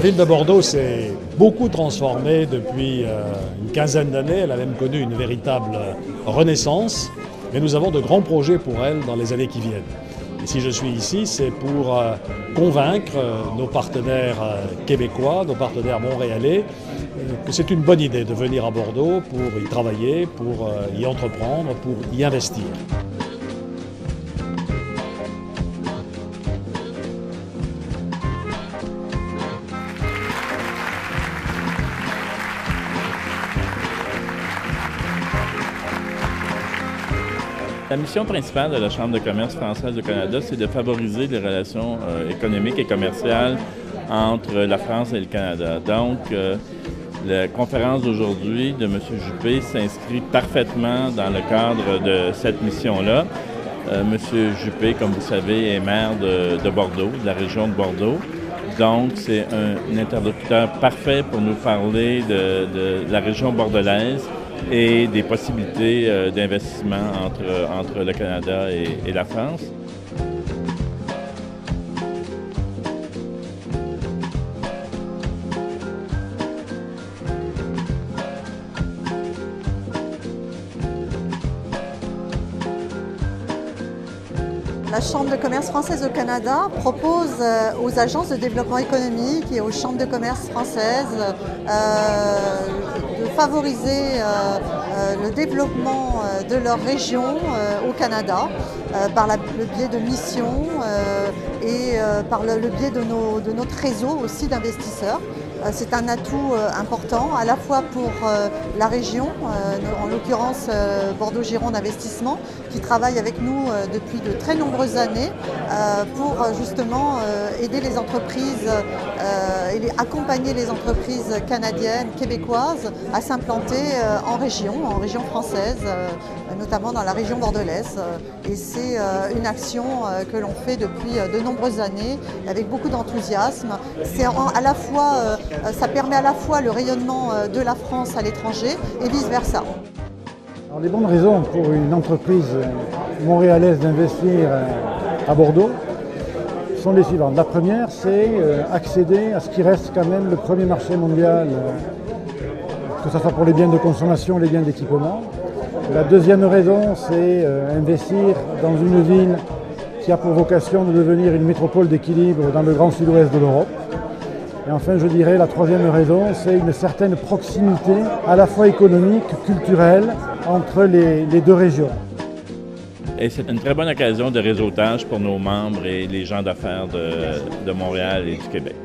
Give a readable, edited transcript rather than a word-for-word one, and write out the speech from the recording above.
La ville de Bordeaux s'est beaucoup transformée depuis une quinzaine d'années. Elle a même connu une véritable renaissance. Mais nous avons de grands projets pour elle dans les années qui viennent. Et si je suis ici, c'est pour convaincre nos partenaires québécois, nos partenaires montréalais, que c'est une bonne idée de venir à Bordeaux pour y travailler, pour y entreprendre, pour y investir. La mission principale de la Chambre de commerce française du Canada, c'est de favoriser les relations économiques et commerciales entre la France et le Canada. Donc, la conférence d'aujourd'hui de M. Juppé s'inscrit parfaitement dans le cadre de cette mission-là. M. Juppé, comme vous savez, est maire de Bordeaux, de la région de Bordeaux. Donc, c'est un interlocuteur parfait pour nous parler de la région bordelaise et des possibilités d'investissement entre le Canada et la France. La Chambre de commerce française au Canada propose aux agences de développement économique et aux chambres de commerce françaises de favoriser le développement de leur région au Canada par le biais de missions et par le biais de notre réseau aussi d'investisseurs. C'est un atout important à la fois pour la région, en l'occurrence Bordeaux-Gironde Investissement, qui travaille avec nous depuis de très nombreuses années pour justement aider les entreprises et accompagner les entreprises canadiennes, québécoises à s'implanter en région française, notamment dans la région bordelaise. Et c'est une action que l'on fait depuis de nombreuses années avec beaucoup d'enthousiasme. C'est à la fois ça permet à la fois le rayonnement de la France à l'étranger et vice-versa. Les bonnes raisons pour une entreprise montréalaise d'investir à Bordeaux sont les suivantes. La première, c'est accéder à ce qui reste quand même le premier marché mondial, que ce soit pour les biens de consommation, les biens d'équipement. La deuxième raison, c'est investir dans une ville qui a pour vocation de devenir une métropole d'équilibre dans le grand sud-ouest de l'Europe. Et enfin, je dirais, la troisième raison, c'est une certaine proximité à la fois économique, culturelle, entre les deux régions. Et c'est une très bonne occasion de réseautage pour nos membres et les gens d'affaires de Montréal et du Québec.